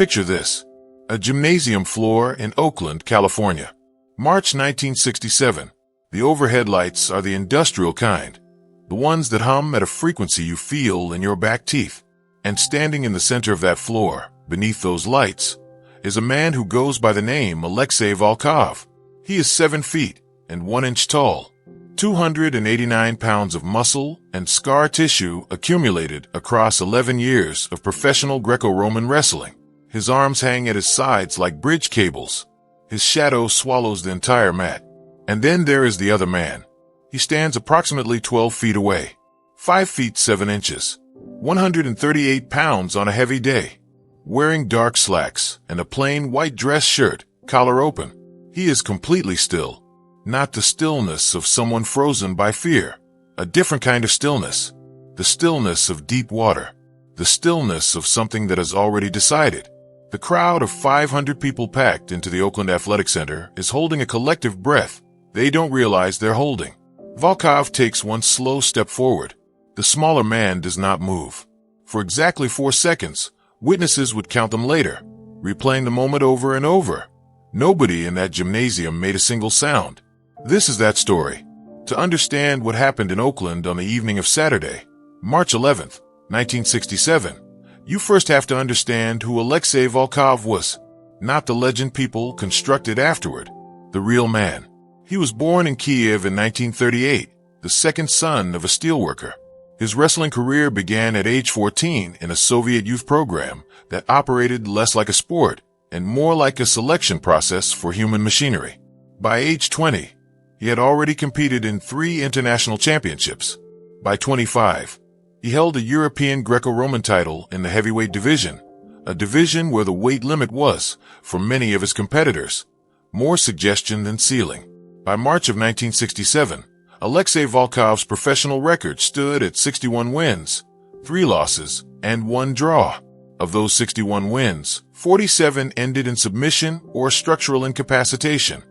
Picture this: a gymnasium floor in Oakland, California. March 1967. The overhead lights are the industrial kind, the ones that hum at a frequency you feel in your back teeth. And standing in the center of that floor, beneath those lights, is a man who goes by the name Alexei Volkov. He is 7 feet and 1 inch tall, 289 pounds of muscle and scar tissue accumulated across 11 years of professional Greco-Roman wrestling. His arms hang at his sides like bridge cables. His shadow swallows the entire mat. And then there is the other man. He stands approximately 12 feet away, 5 feet 7 inches, 138 pounds on a heavy day, wearing dark slacks and a plain white dress shirt, collar open. He is completely still, not the stillness of someone frozen by fear, a different kind of stillness, the stillness of deep water, the stillness of something that has already decided. The crowd of 500 people packed into the Oakland Athletic Center is holding a collective breath they don't realize they're holding. Volkov takes one slow step forward. The smaller man does not move. For exactly 4 seconds, witnesses would count them later, replaying the moment over and over. Nobody in that gymnasium made a single sound. This is that story. To understand what happened in Oakland on the evening of Saturday, March 11th, 1967, you first have to understand who Alexei Volkov was, not the legend people constructed afterward, the real man. He was born in Kiev in 1938, the second son of a steelworker. His wrestling career began at age 14 in a Soviet youth program that operated less like a sport and more like a selection process for human machinery. By age 20, he had already competed in 3 international championships. By 25, he held a European Greco-Roman title in the heavyweight division, a division where the weight limit was, for many of his competitors, more suggestion than ceiling. By March of 1967, Alexei Volkov's professional record stood at 61 wins, 3 losses, and 1 draw. Of those 61 wins, 47 ended in submission or structural incapacitation,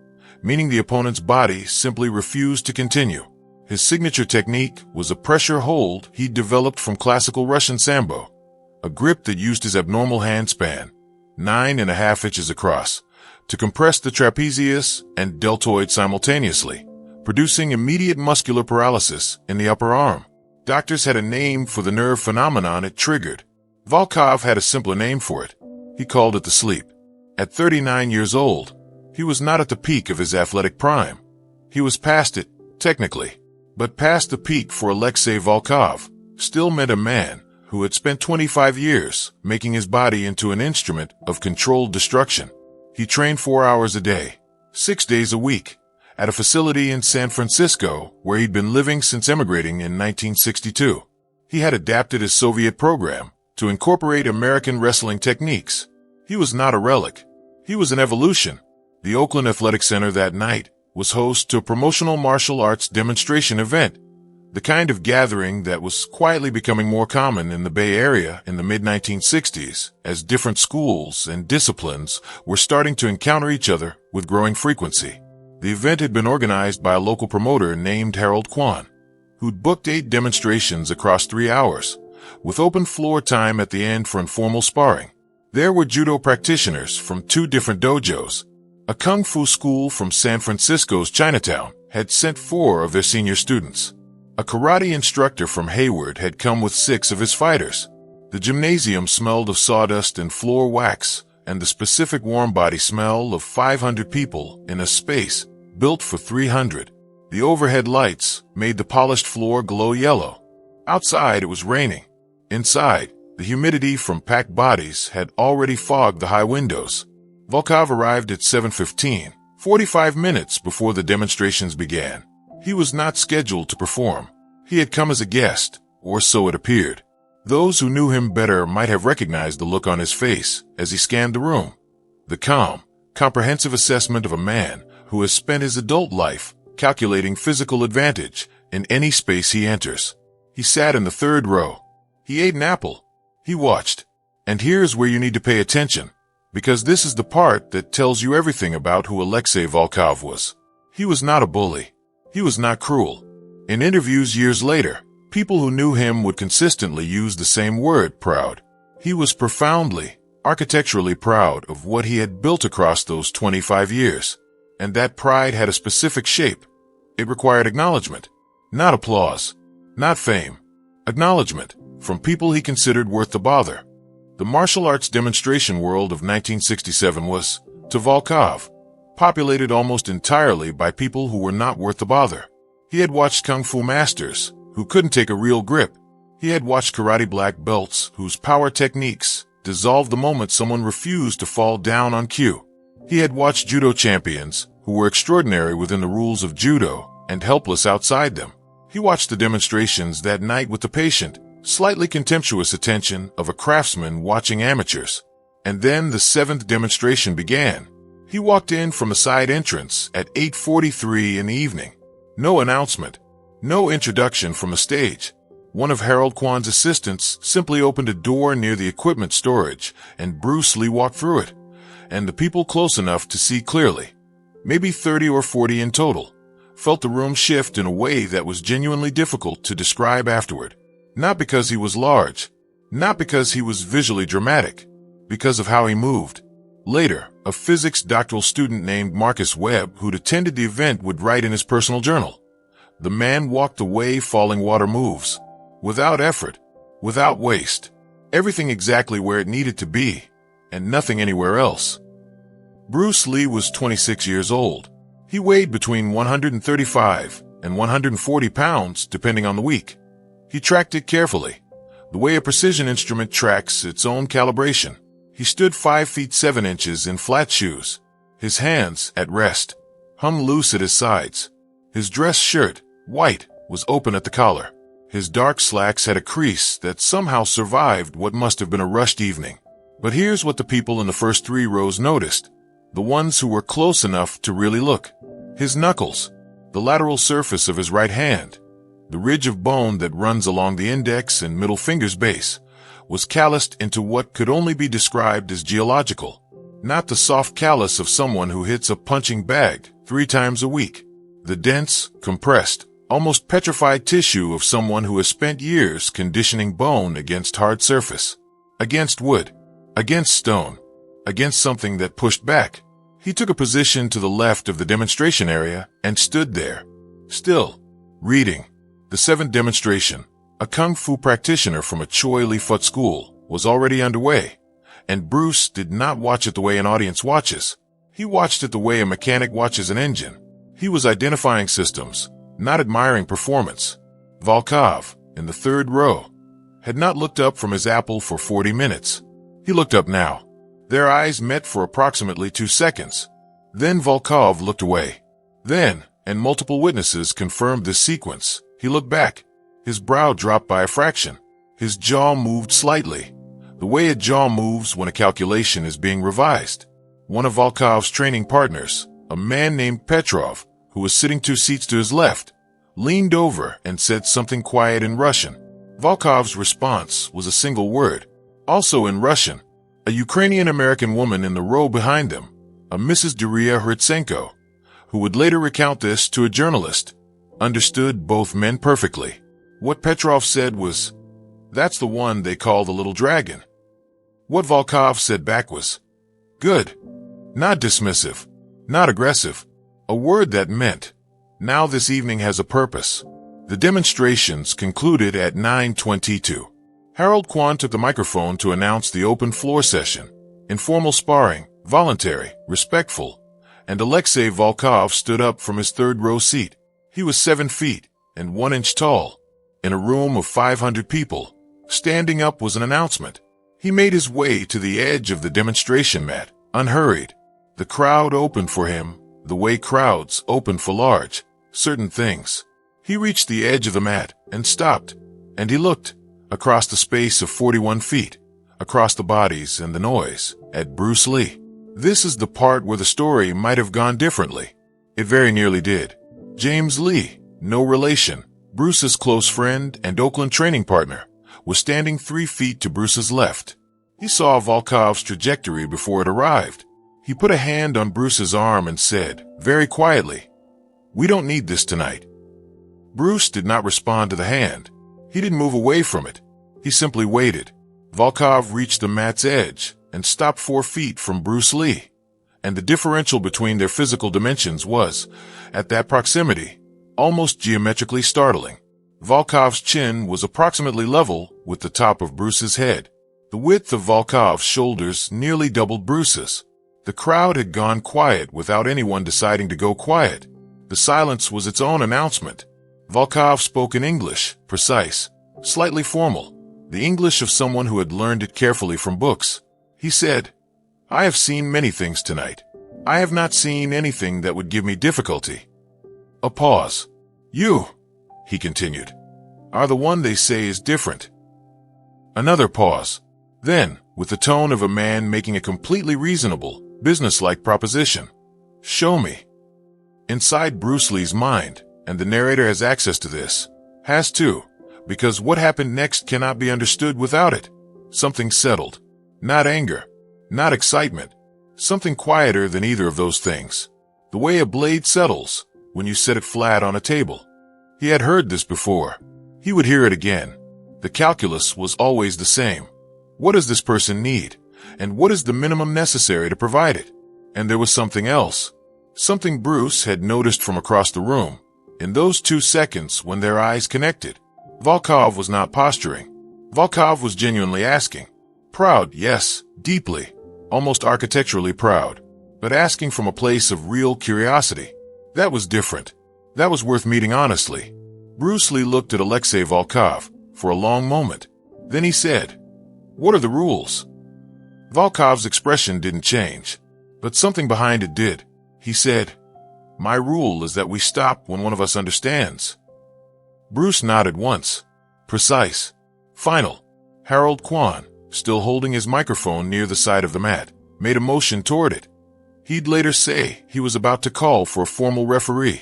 meaning the opponent's body simply refused to continue. His signature technique was a pressure hold he'd developed from classical Russian sambo, a grip that used his abnormal hand span, 9.5 inches across, to compress the trapezius and deltoid simultaneously, producing immediate muscular paralysis in the upper arm. Doctors had a name for the nerve phenomenon it triggered. Volkov had a simpler name for it. He called it the sleep. At 39 years old, he was not at the peak of his athletic prime. He was past it, technically. But past the peak for Alexei Volkov still meant a man who had spent 25 years making his body into an instrument of controlled destruction. He trained 4 hours a day, 6 days a week, at a facility in San Francisco where he'd been living since emigrating in 1962. He had adapted his Soviet program to incorporate American wrestling techniques. He was not a relic. He was an evolution. The Oakland Athletic Center that night was host to a promotional martial arts demonstration event, the kind of gathering that was quietly becoming more common in the Bay Area in the mid-1960s as different schools and disciplines were starting to encounter each other with growing frequency. The event had been organized by a local promoter named Harold Kwan, who'd booked 8 demonstrations across 3 hours, with open floor time at the end for informal sparring. There were judo practitioners from 2 different dojos. A kung fu school from San Francisco's Chinatown had sent 4 of their senior students. A karate instructor from Hayward had come with 6 of his fighters. The gymnasium smelled of sawdust and floor wax, and the specific warm body smell of 500 people in a space built for 300. The overhead lights made the polished floor glow yellow. Outside, it was raining. Inside, the humidity from packed bodies had already fogged the high windows. Volkov arrived at 7:15, 45 minutes before the demonstrations began. He was not scheduled to perform. He had come as a guest, or so it appeared. Those who knew him better might have recognized the look on his face as he scanned the room. The calm, comprehensive assessment of a man who has spent his adult life calculating physical advantage in any space he enters. He sat in the 3rd row. He ate an apple. He watched. And here's where you need to pay attention, because this is the part that tells you everything about who Alexei Volkov was. He was not a bully. He was not cruel. In interviews years later, people who knew him would consistently use the same word, proud. He was profoundly, architecturally proud of what he had built across those 25 years. And that pride had a specific shape. It required acknowledgement, not applause, not fame. Acknowledgement from people he considered worth the bother. The martial arts demonstration world of 1967 was, to Volkov, populated almost entirely by people who were not worth the bother. He had watched kung fu masters who couldn't take a real grip. He had watched karate black belts whose power techniques dissolved the moment someone refused to fall down on cue. He had watched judo champions who were extraordinary within the rules of judo and helpless outside them. He watched the demonstrations that night with the patient, slightly contemptuous attention of a craftsman watching amateurs. And then the seventh demonstration began. He walked in from a side entrance at 8:43 in the evening. No announcement, no introduction from the stage. One of Harold Kwan's assistants simply opened a door near the equipment storage, and Bruce Lee walked through it. And the people close enough to see clearly, maybe 30 or 40 in total, felt the room shift in a way that was genuinely difficult to describe afterward. Not because he was large, not because he was visually dramatic, because of how he moved. Later, a physics doctoral student named Marcus Webb, who'd attended the event, would write in his personal journal, "The man walked the way falling water moves, without effort, without waste, everything exactly where it needed to be, and nothing anywhere else." Bruce Lee was 26 years old. He weighed between 135 and 140 pounds, depending on the week. He tracked it carefully, the way a precision instrument tracks its own calibration. He stood 5 feet 7 inches in flat shoes, his hands at rest, hung loose at his sides. His dress shirt, white, was open at the collar. His dark slacks had a crease that somehow survived what must have been a rushed evening. But here's what the people in the first 3 rows noticed, the ones who were close enough to really look. His knuckles, the lateral surface of his right hand, the ridge of bone that runs along the index and middle finger's base, was calloused into what could only be described as geological, not the soft callus of someone who hits a punching bag 3 times a week. The dense, compressed, almost petrified tissue of someone who has spent years conditioning bone against hard surface, against wood, against stone, against something that pushed back. He took a position to the left of the demonstration area and stood there, still, reading. The 7th demonstration, a kung fu practitioner from a Choi Lee Fut school, was already underway, and Bruce did not watch it the way an audience watches. He watched it the way a mechanic watches an engine. He was identifying systems, not admiring performance. Volkov, in the 3rd row, had not looked up from his apple for 40 minutes. He looked up now. Their eyes met for approximately 2 seconds. Then Volkov looked away. Then, and multiple witnesses confirmed this sequence, he looked back. His brow dropped by a fraction. His jaw moved slightly, the way a jaw moves when a calculation is being revised. One of Volkov's training partners, a man named Petrov, who was sitting 2 seats to his left, leaned over and said something quiet in Russian. Volkov's response was a single word, also in Russian. A Ukrainian-American woman in the row behind them, a Mrs. Daria Hrytsenko, who would later recount this to a journalist, understood both men perfectly. What Petrov said was, "That's the one they call the little dragon." What Volkov said back was, "Good." Not dismissive, not aggressive. A word that meant, now this evening has a purpose. The demonstrations concluded at 9:22. Harold Kwan took the microphone to announce the open floor session. Informal sparring, voluntary, respectful, and Alexei Volkov stood up from his 3rd row seat. He was 7 feet and 1 inch tall. In a room of 500 people, standing up was an announcement. He made his way to the edge of the demonstration mat, unhurried. The crowd opened for him, the way crowds open for large, certain things. He reached the edge of the mat and stopped, and he looked, across the space of 41 feet, across the bodies and the noise, at Bruce Lee. This is the part where the story might have gone differently. It very nearly did. James Lee, no relation, Bruce's close friend and Oakland training partner, was standing 3 feet to Bruce's left. He saw Volkov's trajectory before it arrived. He put a hand on Bruce's arm and said, very quietly, "We don't need this tonight." Bruce did not respond to the hand. He didn't move away from it. He simply waited. Volkov reached the mat's edge, and stopped 4 feet from Bruce Lee. And the differential between their physical dimensions was, at that proximity, almost geometrically startling. Volkov's chin was approximately level with the top of Bruce's head. The width of Volkov's shoulders nearly doubled Bruce's. The crowd had gone quiet without anyone deciding to go quiet. The silence was its own announcement. Volkov spoke in English, precise, slightly formal, the English of someone who had learned it carefully from books. He said, "I have seen many things tonight. I have not seen anything that would give me difficulty." A pause. "You," he continued, "are the one they say is different." Another pause. Then, with the tone of a man making a completely reasonable, businesslike proposition, "Show me." Inside Bruce Lee's mind, and the narrator has access to this, has too, because what happened next cannot be understood without it. Something settled. Not anger, not excitement, something quieter than either of those things. The way a blade settles when you set it flat on a table. He had heard this before. He would hear it again. The calculus was always the same. What does this person need? And what is the minimum necessary to provide it? And there was something else. Something Bruce had noticed from across the room. In those 2 seconds when their eyes connected, Volkov was not posturing. Volkov was genuinely asking. Proud, yes, deeply, almost architecturally proud, but asking from a place of real curiosity. That was different. That was worth meeting honestly. Bruce Lee looked at Alexei Volkov for a long moment. Then he said, "What are the rules?" Volkov's expression didn't change, but something behind it did. He said, "My rule is that we stop when one of us understands." Bruce nodded once. Precise. Final. Harold Kwan, still holding his microphone near the side of the mat, made a motion toward it. He'd later say he was about to call for a formal referee,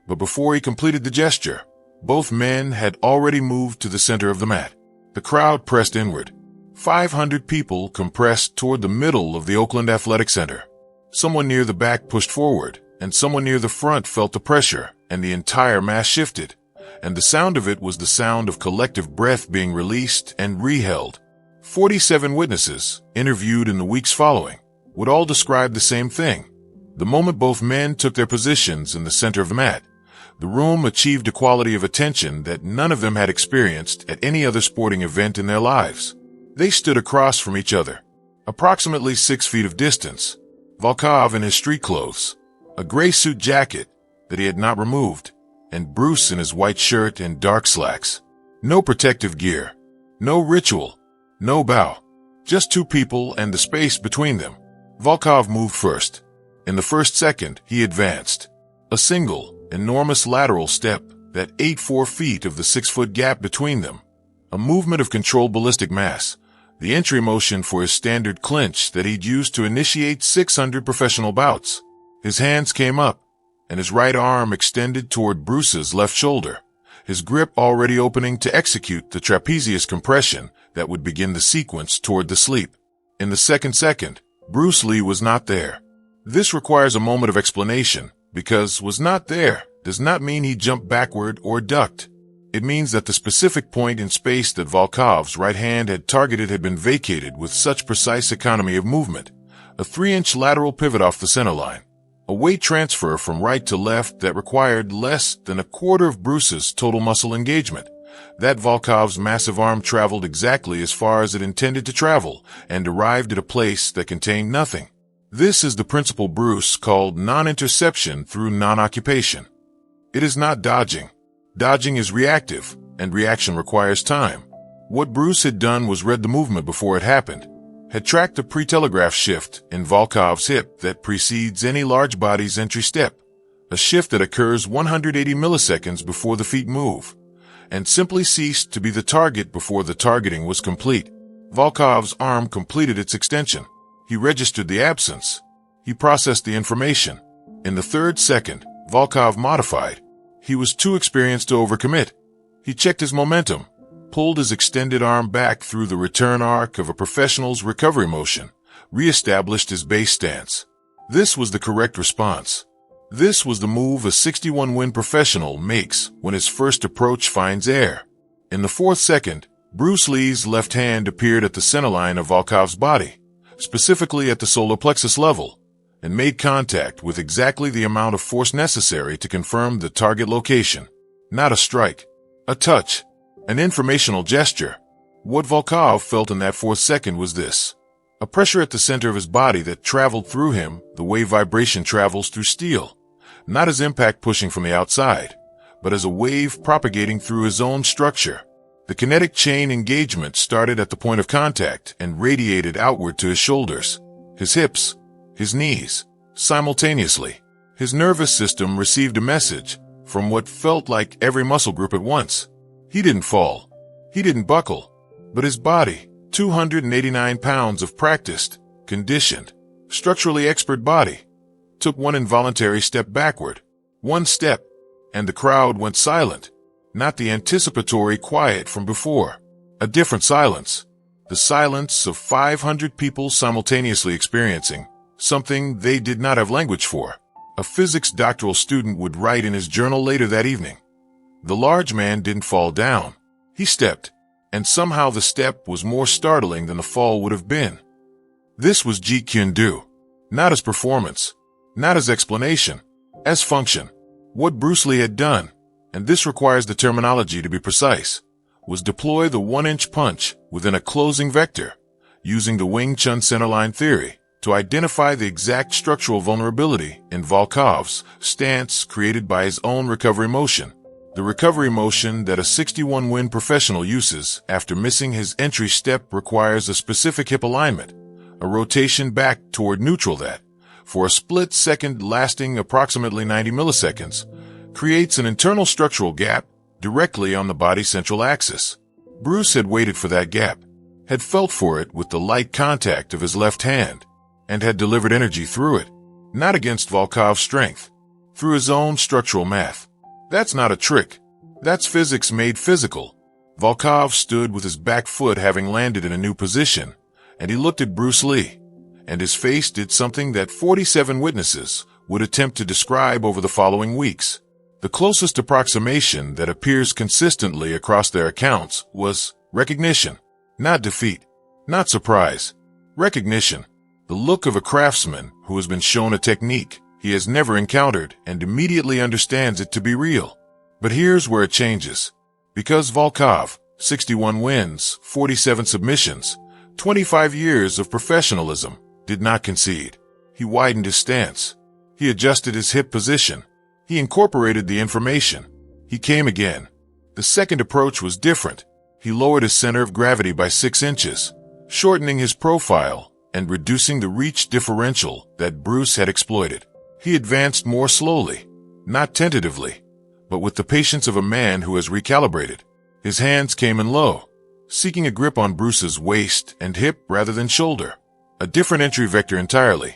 but before he completed the gesture, both men had already moved to the center of the mat. The crowd pressed inward. 500 people compressed toward the middle of the Oakland Athletic Center. Someone near the back pushed forward, and someone near the front felt the pressure, and the entire mass shifted. And the sound of it was the sound of collective breath being released and reheld. 47 witnesses, interviewed in the weeks following, would all describe the same thing. The moment both men took their positions in the center of the mat, the room achieved a quality of attention that none of them had experienced at any other sporting event in their lives. They stood across from each other, approximately 6 feet of distance. Volkov in his street clothes, a gray suit jacket that he had not removed, and Bruce in his white shirt and dark slacks. No protective gear, no ritual, no bow. Just 2 people and the space between them. Volkov moved first. In the first second, he advanced. A single, enormous lateral step that ate 4 feet of the 6-foot gap between them. A movement of controlled ballistic mass. The entry motion for his standard clinch that he'd used to initiate 600 professional bouts. His hands came up, and his right arm extended toward Bruce's left shoulder, his grip already opening to execute the trapezius compression that would begin the sequence toward the sleep. In the second, Bruce Lee was not there. This requires a moment of explanation, because was not there does not mean he jumped backward or ducked. It means that the specific point in space that Volkov's right hand had targeted had been vacated with such precise economy of movement. A 3-inch lateral pivot off the center line. A weight transfer from right to left that required less than a quarter of Bruce's total muscle engagement. That Volkov's massive arm traveled exactly as far as it intended to travel and arrived at a place that contained nothing. This is the principle Bruce called non-interception through non-occupation. It is not dodging. Dodging is reactive, and reaction requires time. What Bruce had done was read the movement before it happened, had tracked the pre-telegraph shift in Volkov's hip that precedes any large body's entry step, a shift that occurs 180 milliseconds before the feet move, and simply ceased to be the target before the targeting was complete. Volkov's arm completed its extension. He registered the absence. He processed the information. In the 3rd second, Volkov modified. He was too experienced to overcommit. He checked his momentum, pulled his extended arm back through the return arc of a professional's recovery motion, re-established his base stance. This was the correct response. This was the move a 61-win professional makes when his first approach finds air. In the 4th second, Bruce Lee's left hand appeared at the centerline of Volkov's body, specifically at the solar plexus level, and made contact with exactly the amount of force necessary to confirm the target location. Not a strike, a touch, an informational gesture. What Volkov felt in that 4th second was this: a pressure at the center of his body that traveled through him the way vibration travels through steel, not as impact pushing from the outside, but as a wave propagating through his own structure. The kinetic chain engagement started at the point of contact and radiated outward to his shoulders, his hips, his knees, simultaneously. His nervous system received a message from what felt like every muscle group at once. He didn't fall. He didn't buckle. But his body, 289 pounds of practiced, conditioned, structurally expert body, took one involuntary step backward. One step, and the crowd went silent. Not the anticipatory quiet from before. A different silence. The silence of 500 people simultaneously experiencing something they did not have language for. A physics doctoral student would write in his journal later that evening. The large man didn't fall down. He stepped, and somehow the step was more startling than the fall would have been. This was Jeet Kune Do. Not as performance, not as explanation, as function. What Bruce Lee had done, and this requires the terminology to be precise, was deploy the 1-inch punch within a closing vector, using the Wing Chun centerline theory to identify the exact structural vulnerability in Volkov's stance created by his own recovery motion. The recovery motion that a 61-win professional uses after missing his entry step requires a specific hip alignment, a rotation back toward neutral that, for a split second lasting approximately 90 milliseconds, creates an internal structural gap directly on the body's central axis. Bruce had waited for that gap, had felt for it with the light contact of his left hand, and had delivered energy through it, not against Volkov's strength, through his own structural math. That's not a trick. That's physics made physical. Volkov stood with his back foot having landed in a new position, and he looked at Bruce Lee, and his face did something that 47 witnesses would attempt to describe over the following weeks. The closest approximation that appears consistently across their accounts was recognition, not defeat, not surprise. Recognition. The look of a craftsman who has been shown a technique he has never encountered and immediately understands it to be real. But here's where it changes. Because Volkov, 61 wins, 47 submissions, 25 years of professionalism, did not concede. He widened his stance. He adjusted his hip position. He incorporated the information. He came again. The second approach was different. He lowered his center of gravity by 6 inches, shortening his profile and reducing the reach differential that Bruce had exploited. He advanced more slowly, not tentatively, but with the patience of a man who has recalibrated. His hands came in low, seeking a grip on Bruce's waist and hip rather than shoulder. A different entry vector entirely,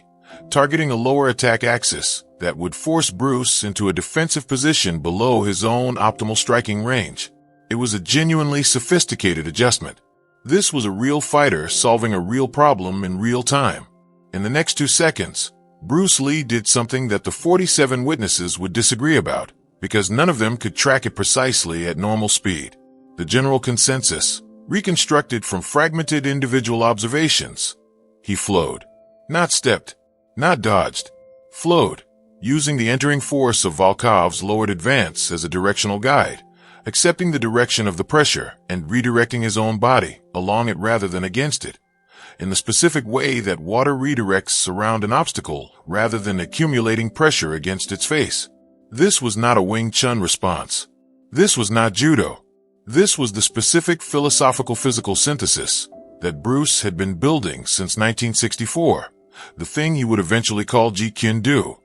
targeting a lower attack axis that would force Bruce into a defensive position below his own optimal striking range. It was a genuinely sophisticated adjustment. This was a real fighter solving a real problem in real time. In the next 2 seconds, Bruce Lee did something that the 47 witnesses would disagree about, because none of them could track it precisely at normal speed. The general consensus, reconstructed from fragmented individual observations. He flowed. Not stepped. Not dodged. Flowed, using the entering force of Volkov's lowered advance as a directional guide, accepting the direction of the pressure and redirecting his own body along it rather than against it, in the specific way that water redirects around an obstacle rather than accumulating pressure against its face. This was not a Wing Chun response. This was not judo. This was the specific philosophical physical synthesis that Bruce had been building since 1964, the thing he would eventually call Jeet Kune Do,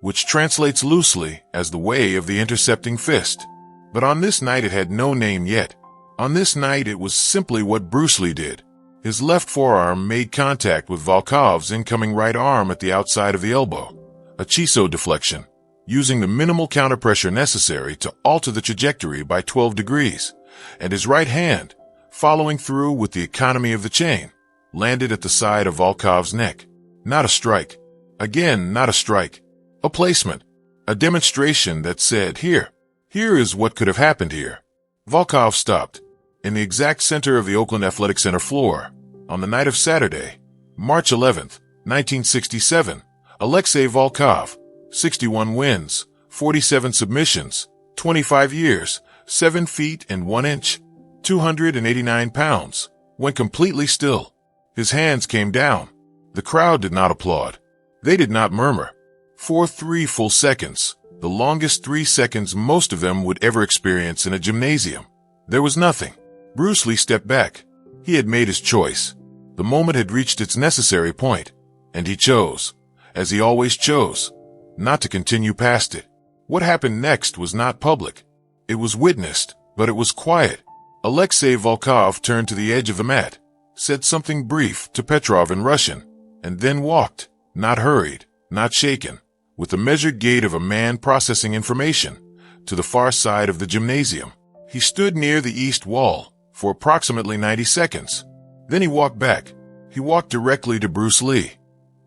which translates loosely as the way of the intercepting fist. But on this night it had no name yet. On this night it was simply what Bruce Lee did. His left forearm made contact with Volkov's incoming right arm at the outside of the elbow, a Chiso deflection, using the minimal counterpressure necessary to alter the trajectory by 12 degrees, and his right hand, following through with the economy of the chain, landed at the side of Volkov's neck. Not a strike. Again, not a strike. A placement. A demonstration that said, here is what could have happened here. Volkov stopped. In the exact center of the Oakland Athletic Center floor, on the night of Saturday, March 11, 1967, Alexei Volkov, 61 wins, 47 submissions, 25 years, 7 feet and 1 inch, 289 pounds, went completely still. His hands came down. The crowd did not applaud. They did not murmur. For 3 full seconds, the longest 3 seconds most of them would ever experience in a gymnasium, there was nothing. Bruce Lee stepped back. He had made his choice. The moment had reached its necessary point, and he chose, as he always chose, not to continue past it. What happened next was not public. It was witnessed, but it was quiet. Alexei Volkov turned to the edge of the mat, said something brief to Petrov in Russian, and then walked, not hurried, not shaken, with the measured gait of a man processing information, to the far side of the gymnasium. He stood near the east wall for approximately 90 seconds. Then he walked back. He walked directly to Bruce Lee,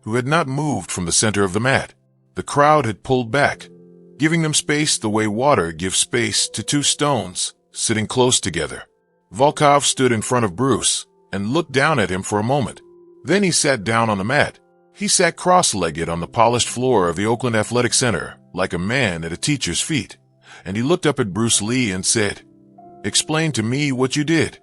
who had not moved from the center of the mat. The crowd had pulled back, giving them space the way water gives space to 2 stones sitting close together. Volkov stood in front of Bruce and looked down at him for a moment. Then he sat down on the mat. He sat cross-legged on the polished floor of the Oakland Athletic Center, like a man at a teacher's feet, and he looked up at Bruce Lee and said, "Explain to me what you did."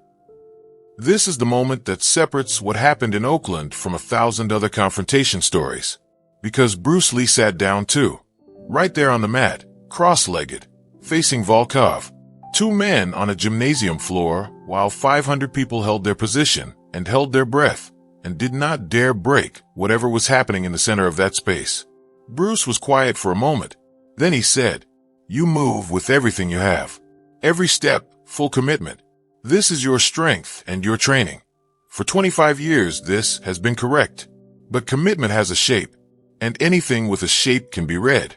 This is the moment that separates what happened in Oakland from 1,000 other confrontation stories, because Bruce Lee sat down too, right there on the mat, cross-legged, facing Volkov. 2 men on a gymnasium floor, while 500 people held their position and held their breath and did not dare break whatever was happening in the center of that space. Bruce was quiet for a moment. Then he said, "You move with everything you have. Every step, full commitment. This is your strength and your training. For 25 years, this has been correct. But commitment has a shape, and anything with a shape can be read."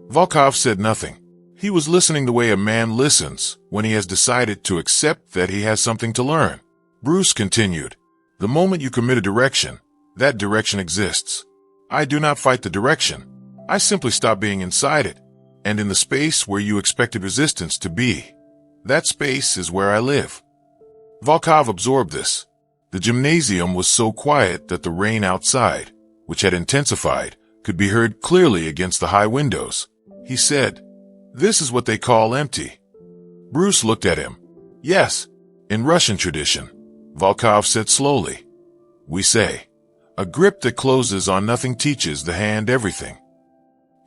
Volkov said nothing. He was listening the way a man listens when he has decided to accept that he has something to learn. Bruce continued, "The moment you commit a direction, that direction exists. I do not fight the direction. I simply stop being inside it, and in the space where you expected resistance to be. That space is where I live." Volkov absorbed this. The gymnasium was so quiet that the rain outside, which had intensified, could be heard clearly against the high windows. He said, "This is what they call empty." Bruce looked at him. "Yes, in Russian tradition," Volkov said slowly, "we say, a grip that closes on nothing teaches the hand everything."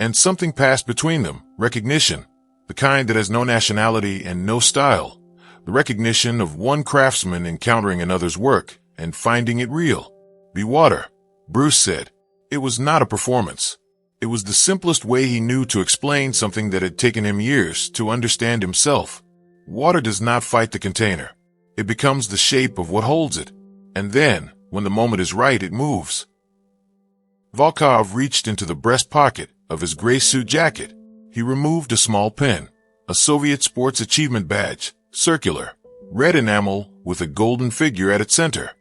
And something passed between them, recognition, the kind that has no nationality and no style, the recognition of one craftsman encountering another's work and finding it real. "Be water," Bruce said. It was not a performance. It was the simplest way he knew to explain something that had taken him years to understand himself. Water does not fight the container. It becomes the shape of what holds it. And then, when the moment is right, it moves. Volkov reached into the breast pocket of his gray suit jacket. He removed a small pin, a Soviet Sports Achievement badge, circular, red enamel with a golden figure at its center,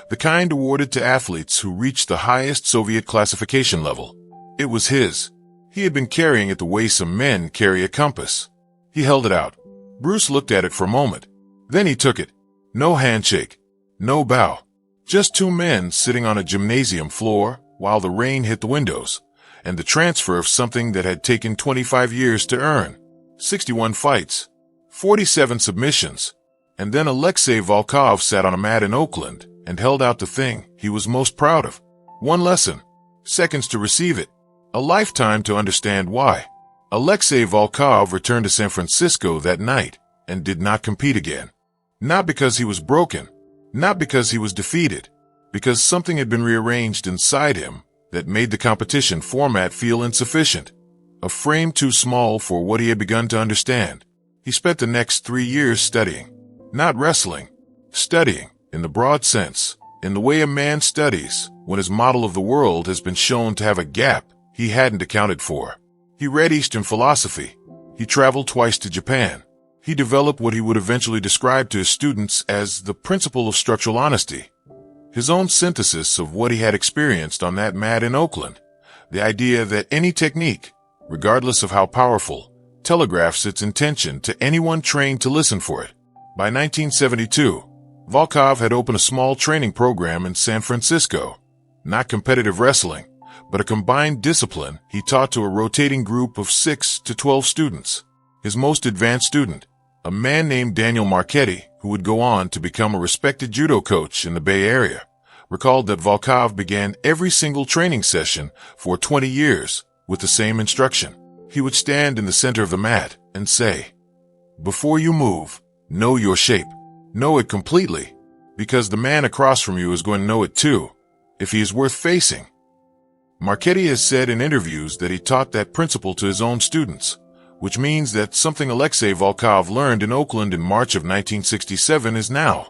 the kind awarded to athletes who reached the highest Soviet classification level. It was his. He had been carrying it the way some men carry a compass. He held it out. Bruce looked at it for a moment. Then he took it. No handshake. No bow. Just 2 men sitting on a gymnasium floor while the rain hit the windows, and the transfer of something that had taken 25 years to earn. 61 fights. 47 submissions. And then Alexei Volkov sat on a mat in Oakland and held out the thing he was most proud of. 1 lesson. Seconds to receive it. A lifetime to understand why. Alexei Volkov returned to San Francisco that night and did not compete again. Not because he was broken, not because he was defeated, because something had been rearranged inside him that made the competition format feel insufficient, a frame too small for what he had begun to understand. He spent the next 3 years studying, not wrestling, studying in the broad sense, in the way a man studies when his model of the world has been shown to have a gap he hadn't accounted for. He read Eastern philosophy. He traveled twice to Japan. He developed what he would eventually describe to his students as the principle of structural honesty. His own synthesis of what he had experienced on that mat in Oakland. The idea that any technique, regardless of how powerful, telegraphs its intention to anyone trained to listen for it. By 1972, Volkov had opened a small training program in San Francisco. not competitive wrestling, but a combined discipline he taught to a rotating group of 6 to 12 students. His most advanced student, a man named Daniel Marchetti, who would go on to become a respected judo coach in the Bay Area, recalled that Volkov began every single training session for 20 years with the same instruction. He would stand in the center of the mat and say, "Before you move, know your shape. Know it completely, because the man across from you is going to know it too, if he is worth facing." Marchetti has said in interviews that he taught that principle to his own students, which means that something Alexei Volkov learned in Oakland in March of 1967 is now,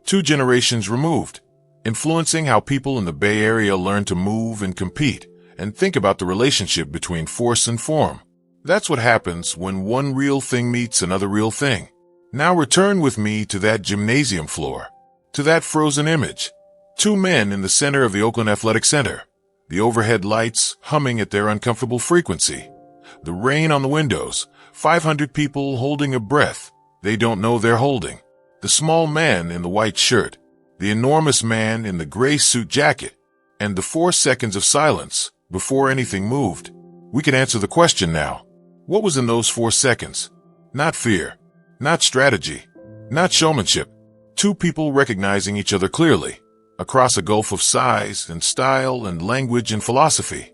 2 generations removed, influencing how people in the Bay Area learn to move and compete and think about the relationship between force and form. That's what happens when one real thing meets another real thing. Now return with me to that gymnasium floor, to that frozen image. 2 men in the center of the Oakland Athletic Center, the overhead lights humming at their uncomfortable frequency, the rain on the windows, 500 people holding a breath they don't know they're holding, the small man in the white shirt, the enormous man in the gray suit jacket, and the 4 seconds of silence before anything moved. We can answer the question now. What was in those 4 seconds? Not fear, not strategy, not showmanship. 2 people recognizing each other clearly, across a gulf of size and style and language and philosophy,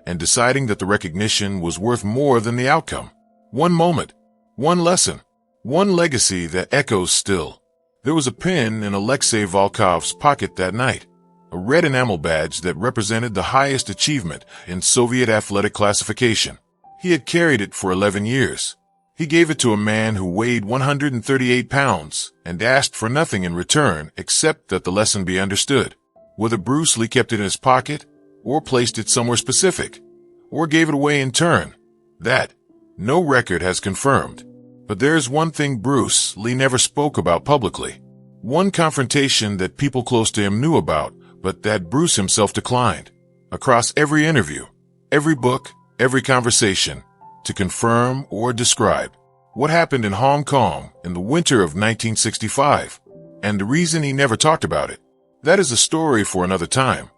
and deciding that the recognition was worth more than the outcome. 1 moment, 1 lesson, 1 legacy that echoes still. There was a pin in Alexei Volkov's pocket that night, a red enamel badge that represented the highest achievement in Soviet athletic classification. He had carried it for 11 years. He gave it to a man who weighed 138 pounds and asked for nothing in return except that the lesson be understood. Whether Bruce Lee kept it in his pocket, or placed it somewhere specific, or gave it away in turn, that no record has confirmed. But there's one thing Bruce Lee never spoke about publicly. One confrontation that people close to him knew about, but that Bruce himself declined. Across every interview, every book, every conversation, to confirm or describe what happened in Hong Kong in the winter of 1965, and the reason he never talked about it. That is a story for another time.